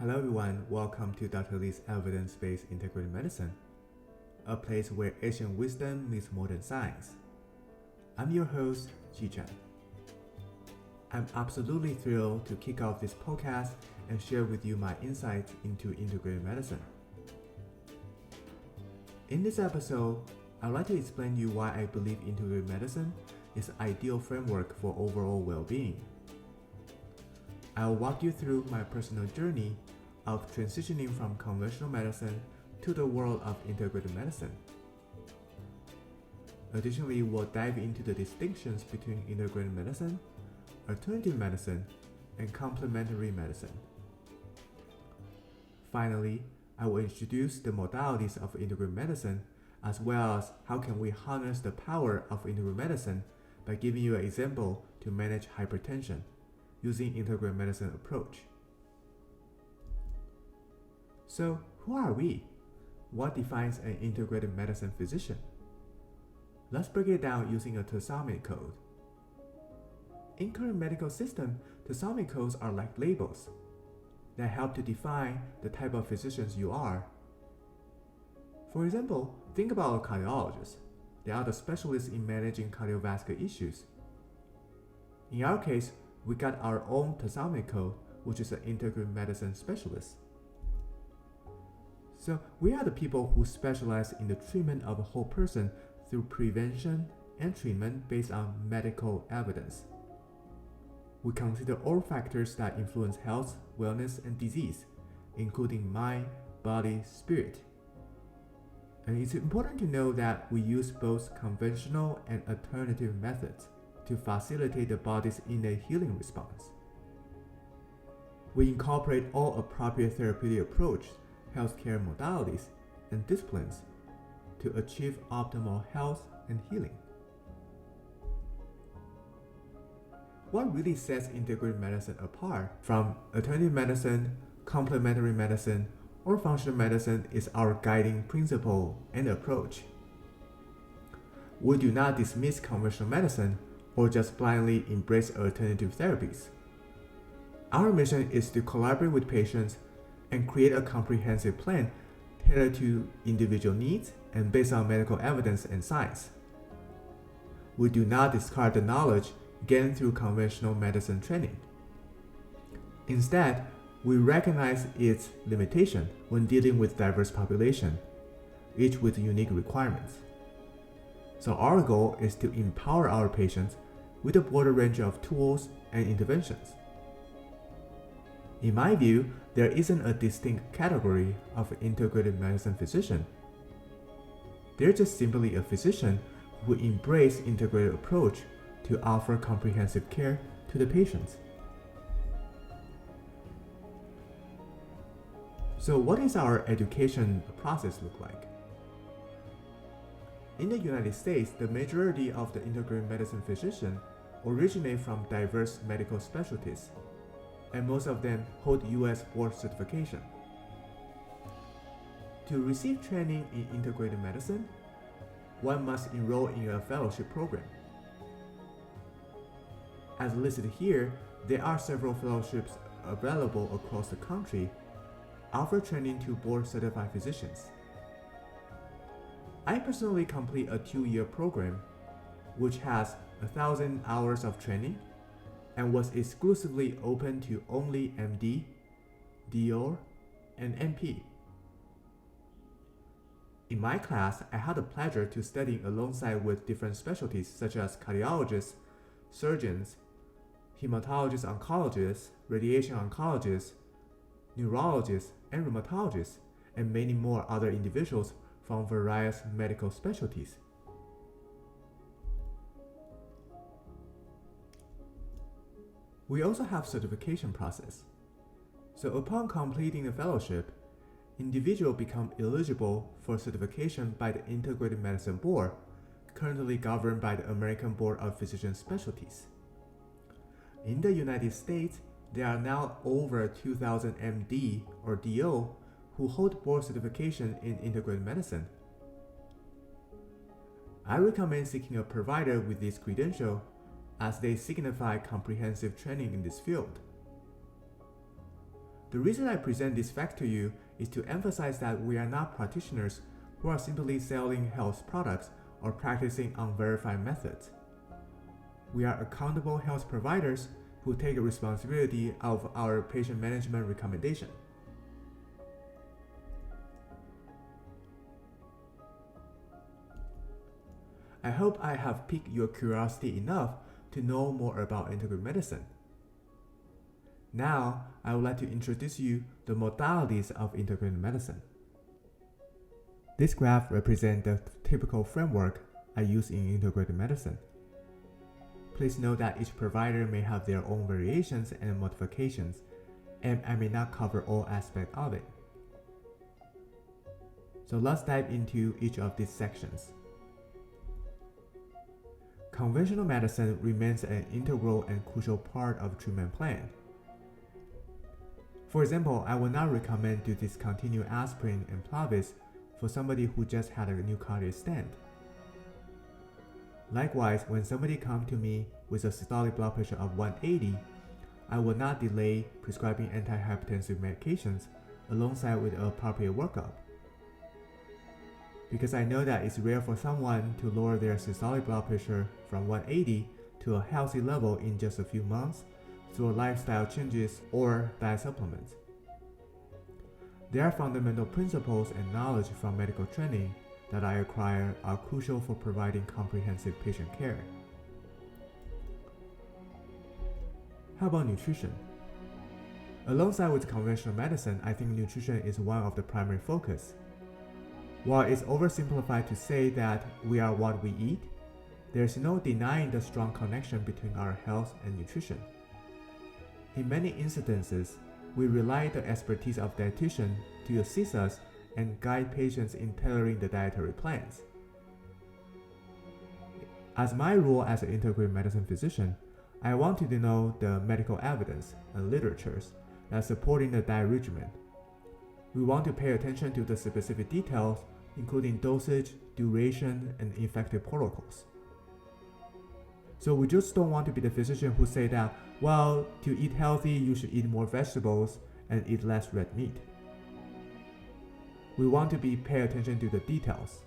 Hello everyone, welcome to Dr. Lee's Evidence-Based Integrative Medicine, a place where Asian wisdom meets modern science. I'm your host, Chi-Chan. I'm absolutely thrilled to kick off this podcast and share with you my insights into integrative medicine. In this episode, I'd like to explain to you why I believe integrative medicine is an ideal framework for overall well-being. I'll walk you through my personal journey of transitioning from conventional medicine to the world of integrative medicine. Additionally, we'll dive into the distinctions between integrative medicine, alternative medicine, and complementary medicine. Finally, I will introduce the modalities of integrative medicine, as well as how can we harness the power of integrative medicine by giving you an example to manage hypertension using integrative medicine approach. So, who are we? What defines an integrative medicine physician? Let's break it down using a taxonomy code. In current medical system, taxonomy codes are like labels that help to define the type of physicians you are. For example, think about a cardiologist. They are the specialists in managing cardiovascular issues. In our case, we got our own taxonomy code, which is an integrative medicine specialist. So we are the people who specialize in the treatment of a whole person through prevention and treatment based on medical evidence. We consider all factors that influence health, wellness, and disease, including mind, body, spirit. And it's important to know that we use both conventional and alternative methods to facilitate the body's innate healing response. We incorporate all appropriate therapeutic approaches, healthcare modalities, and disciplines to achieve optimal health and healing. What really sets integrative medicine apart from alternative medicine, complementary medicine, or functional medicine is our guiding principle and approach. We do not dismiss conventional medicine or just blindly embrace alternative therapies. Our mission is to collaborate with patients and create a comprehensive plan tailored to individual needs and based on medical evidence and science. We do not discard the knowledge gained through conventional medicine training. Instead, we recognize its limitation when dealing with diverse populations, each with unique requirements. So our goal is to empower our patients with a broader range of tools and interventions. In my view, there isn't a distinct category of integrative medicine physician. They're just simply a physician who embrace integrative approach to offer comprehensive care to the patients. So what does our education process look like? In the United States, the majority of the integrative medicine physicians originate from diverse medical specialties, and most of them hold U.S. board certification. To receive training in integrative medicine, one must enroll in a fellowship program. As listed here, there are several fellowships available across the country, offer training to board-certified physicians. I personally complete a 2-year program, which has 1,000 hours of training and was exclusively open to only MD, DO, and MP. In my class, I had the pleasure to study alongside with different specialties such as cardiologists, surgeons, hematologists, oncologists, radiation oncologists, neurologists, and rheumatologists, and many more other individuals from various medical specialties. We also have certification process. So upon completing the fellowship, individuals become eligible for certification by the Integrative Medicine Board, currently governed by the American Board of Physician Specialties. In the United States, there are now over 2,000 MD or DO who hold board certification in integrative medicine. I recommend seeking a provider with this credential as they signify comprehensive training in this field. The reason I present this fact to you is to emphasize that we are not practitioners who are simply selling health products or practicing unverified methods. We are accountable health providers who take responsibility of our patient management recommendation. I hope I have piqued your curiosity enough to know more about integrative medicine. Now, I would like to introduce you the modalities of integrative medicine. This graph represents the typical framework I use in integrative medicine. Please note that each provider may have their own variations and modifications, and I may not cover all aspects of it. So let's dive into each of these sections. Conventional medicine remains an integral and crucial part of the treatment plan. For example, I would not recommend to discontinue aspirin and Plavix for somebody who just had a new cardiac stent. Likewise, when somebody comes to me with a systolic blood pressure of 180, I will not delay prescribing antihypertensive medications alongside with an appropriate workup. Because I know that it's rare for someone to lower their systolic blood pressure from 180 to a healthy level in just a few months through lifestyle changes or diet supplements. There are fundamental principles and knowledge from medical training that I acquire are crucial for providing comprehensive patient care. How about nutrition? Alongside with conventional medicine, I think nutrition is one of the primary focus. While it's oversimplified to say that we are what we eat, there's no denying the strong connection between our health and nutrition. In many instances, we rely on the expertise of dietitians to assist us and guide patients in tailoring the dietary plans. As my role as an integrative medicine physician, I want to know the medical evidence and literatures that supporting the diet regimen. We want to pay attention to the specific details, including dosage, duration, and effective protocols. So we just don't want to be the physician who say that, well, to eat healthy, you should eat more vegetables and eat less red meat. We want to pay attention to the details.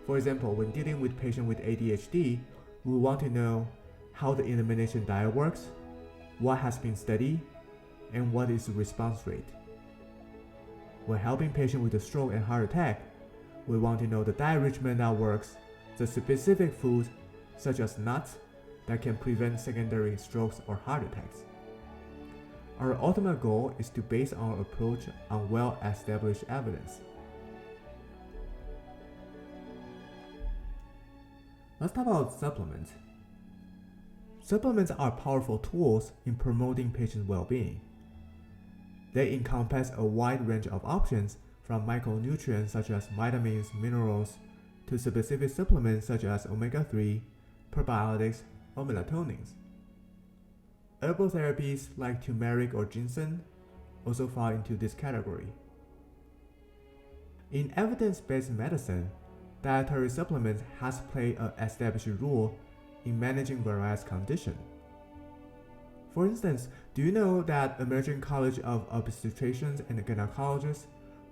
For example, when dealing with patients with ADHD, we want to know how the elimination diet works, what has been studied, and what is the response rate. When helping patients with a stroke and heart attack, we want to know the diet regimen that works, the specific foods such as nuts that can prevent secondary strokes or heart attacks. Our ultimate goal is to base our approach on well-established evidence. Let's talk about supplements. Supplements are powerful tools in promoting patient well-being. They encompass a wide range of options from micronutrients such as vitamins, minerals, to specific supplements such as omega-3, probiotics, or melatonins. Herbal therapies like turmeric or ginseng also fall into this category. In evidence-based medicine, dietary supplements has played an established role in managing various conditions. For instance, do you know that American College of Obstetricians and Gynecologists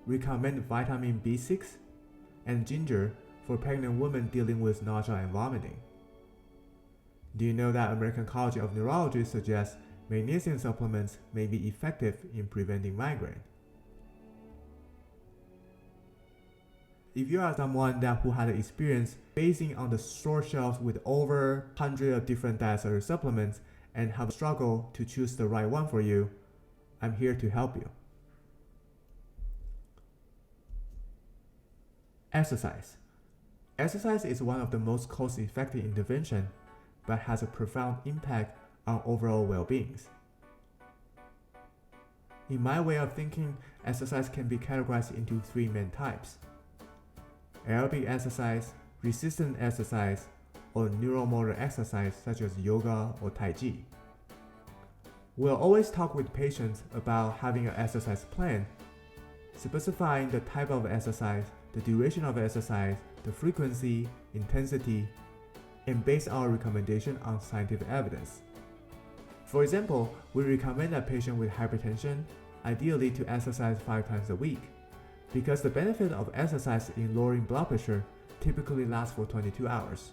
recommend vitamin B6 and ginger for pregnant women dealing with nausea and vomiting? Do you know that American College of Neurology suggests magnesium supplements may be effective in preventing migraine? If you are someone who had experience facing on the store shelves with over 100 of different dietary supplements and have struggled to choose the right one for you, I'm here to help you. Exercise. Exercise is one of the most cost-effective interventions, but has a profound impact on overall well-being. In my way of thinking, exercise can be categorized into three main types: aerobic exercise, resistance exercise, or neuromotor exercise such as yoga or Tai Chi. We'll always talk with patients about having an exercise plan, specifying the type of exercise, the duration of exercise, the frequency, intensity, and base our recommendation on scientific evidence. For example, we recommend a patient with hypertension ideally to exercise 5 times a week, because the benefit of exercise in lowering blood pressure typically lasts for 22 hours.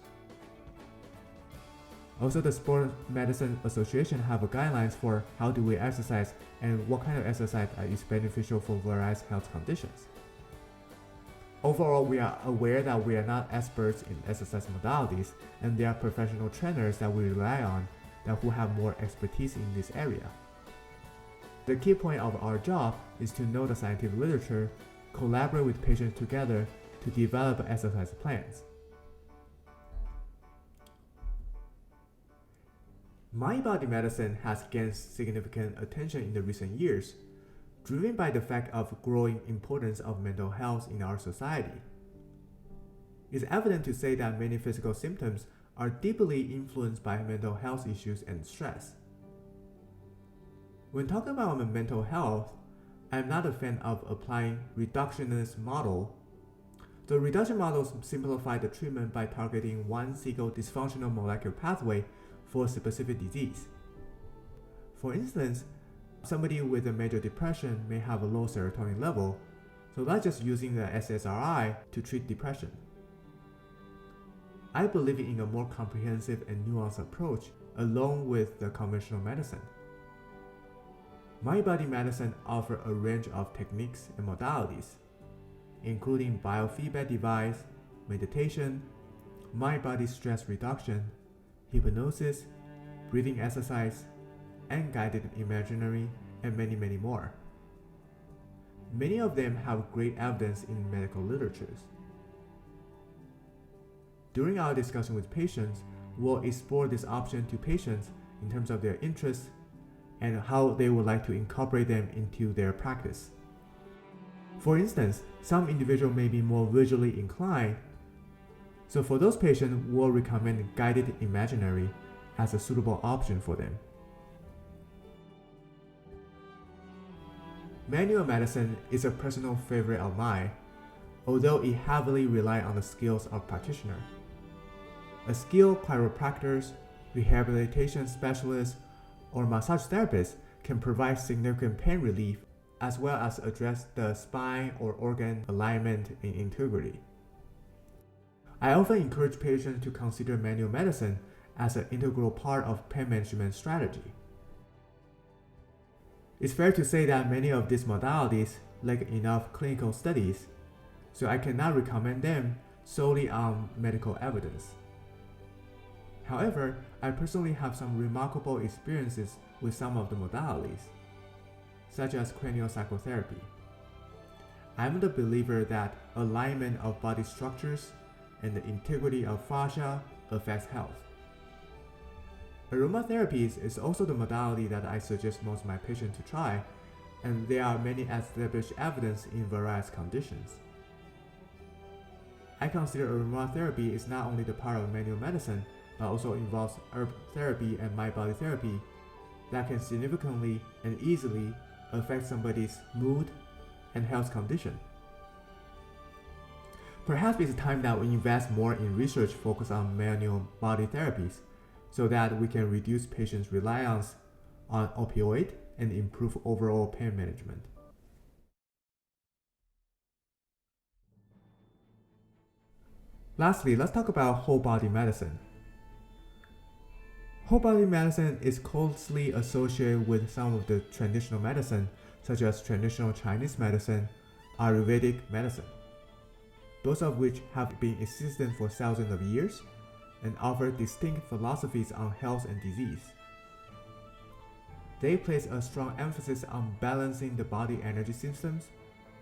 Also, the Sport Medicine Association have guidelines for how do we exercise and what kind of exercise is beneficial for various health conditions. Overall, we are aware that we are not experts in exercise modalities, and there are professional trainers that we rely on who have more expertise in this area. The key point of our job is to know the scientific literature, collaborate with patients together to develop exercise plans. Mind-body medicine has gained significant attention in the recent years, driven by the fact of growing importance of mental health in our society. It's evident to say that many physical symptoms are deeply influenced by mental health issues and stress. When talking about mental health, I'm not a fan of applying reductionist model. The reduction models simplify the treatment by targeting one single dysfunctional molecular pathway for a specific disease. For instance, somebody with a major depression may have a low serotonin level, so that's just using the SSRI to treat depression. I believe in a more comprehensive and nuanced approach along with the conventional medicine. Mind-body medicine offers a range of techniques and modalities, including biofeedback device, meditation, mind-body stress reduction, hypnosis, breathing exercise, and guided imaginary, and many more. Many of them have great evidence in medical literatures. During our discussion with patients, we'll explore this option to patients in terms of their interests and how they would like to incorporate them into their practice. For instance, some individuals may be more visually inclined, so for those patients, we'll recommend guided imaginary as a suitable option for them. Manual medicine is a personal favorite of mine, although it heavily relies on the skills of practitioner. A skilled chiropractors, rehabilitation specialists, or massage therapists can provide significant pain relief as well as address the spine or organ alignment and integrity. I often encourage patients to consider manual medicine as an integral part of pain management strategy. It's fair to say that many of these modalities lack enough clinical studies, so I cannot recommend them solely on medical evidence. However, I personally have some remarkable experiences with some of the modalities, such as cranial psychotherapy. I'm the believer that alignment of body structures and the integrity of fascia affects health. Aromatherapy is also the modality that I suggest most of my patients to try, and there are many established evidence in various conditions. I consider aromatherapy is not only the part of manual medicine, but also involves herb therapy and mind-body therapy that can significantly and easily affect somebody's mood and health condition. Perhaps it's time that we invest more in research focused on manual body therapies so that we can reduce patients' reliance on opioid and improve overall pain management. Lastly, let's talk about whole body medicine. Whole body medicine is closely associated with some of the traditional medicine, such as traditional Chinese medicine, Ayurvedic medicine, both of which have been existent for thousands of years and offer distinct philosophies on health and disease. They place a strong emphasis on balancing the body energy systems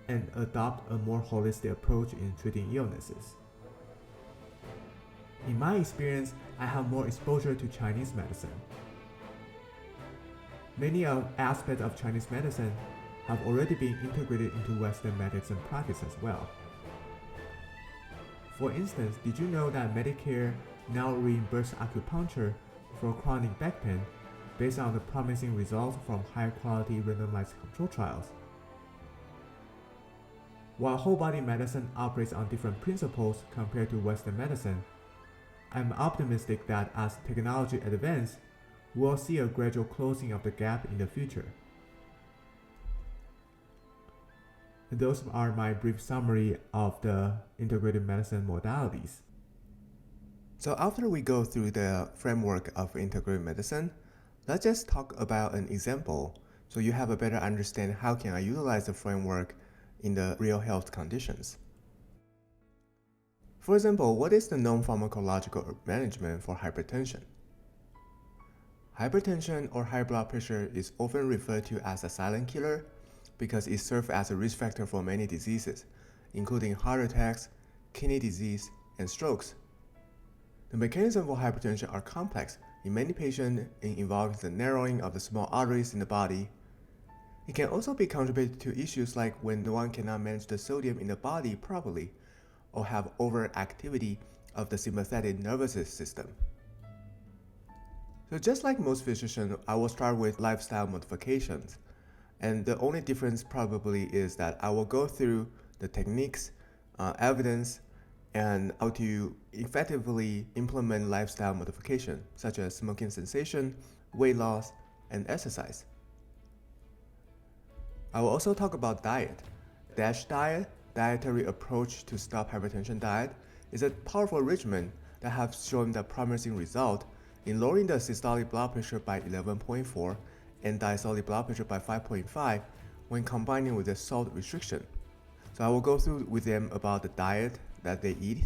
and adopt a more holistic approach in treating illnesses. In my experience, I have more exposure to Chinese medicine. Many aspects of Chinese medicine have already been integrated into Western medicine practice as well. For instance, did you know that Medicare now reimburses acupuncture for chronic back pain based on the promising results from high-quality randomized control trials? While whole body medicine operates on different principles compared to Western medicine, I'm optimistic that as technology advances, we'll see a gradual closing of the gap in the future. And those are my brief summary of the integrative medicine modalities. So after we go through the framework of integrative medicine, let's just talk about an example so you have a better understanding how can I utilize the framework in the real health conditions. For example, what is the known pharmacological management for hypertension? Hypertension or high blood pressure is often referred to as a silent killer because it serves as a risk factor for many diseases, including heart attacks, kidney disease, and strokes. The mechanisms for hypertension are complex. In many patients, it involves the narrowing of the small arteries in the body. It can also be contributed to issues like when one cannot manage the sodium in the body properly or have overactivity of the sympathetic nervous system. So just like most physicians, I will start with lifestyle modifications. And the only difference probably is that I will go through the techniques, evidence, and how to effectively implement lifestyle modification, such as smoking cessation, weight loss, and exercise. I will also talk about diet. DASH diet, dietary approach to stop hypertension diet, is a powerful regimen that has shown the promising result in lowering the systolic blood pressure by 11.4 and diastolic blood pressure by 5.5 when combining with the salt restriction. So I will go through with them about the diet that they eat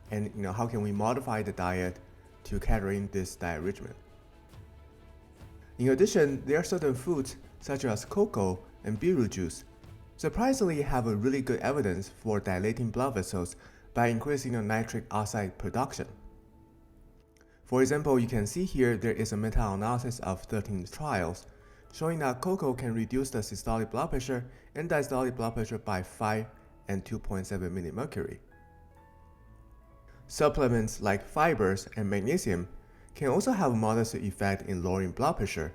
and how can we modify the diet to cater in this diet regimen. In addition, there are certain foods such as cocoa and beetroot juice surprisingly have a really good evidence for dilating blood vessels by increasing the nitric oxide production. For example, you can see here there is a meta-analysis of 13 trials showing that cocoa can reduce the systolic blood pressure and diastolic blood pressure by 5 and 2.7 mmHg. Supplements like fibers and magnesium can also have a modest effect in lowering blood pressure,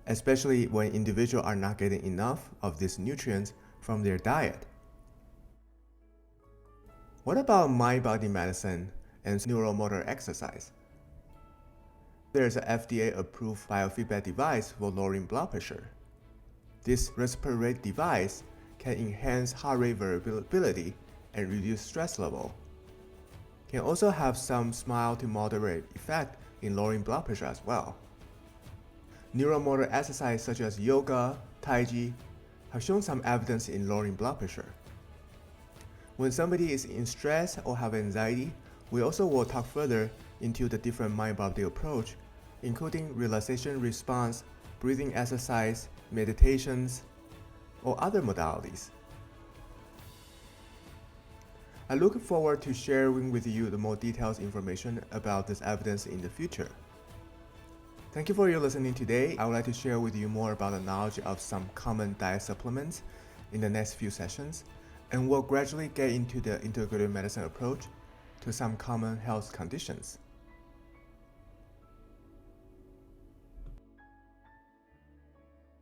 especially when individuals are not getting enough of these nutrients from their diet. What about mind-body medicine and neuromotor exercise? There's an FDA-approved biofeedback device for lowering blood pressure. This respiratory device can enhance heart rate variability and reduce stress level. Can also have some mild to moderate effect in lowering blood pressure as well. Neuromotor exercise such as yoga, tai chi have shown some evidence in lowering blood pressure. When somebody is in stress or have anxiety, we also will talk further into the different mind-body approach, including relaxation response, breathing exercise, meditations, or other modalities. I look forward to sharing with you the more detailed information about this evidence in the future. Thank you for your listening today. I would like to share with you more about the knowledge of some common diet supplements in the next few sessions, and we'll gradually get into the integrative medicine approach to some common health conditions.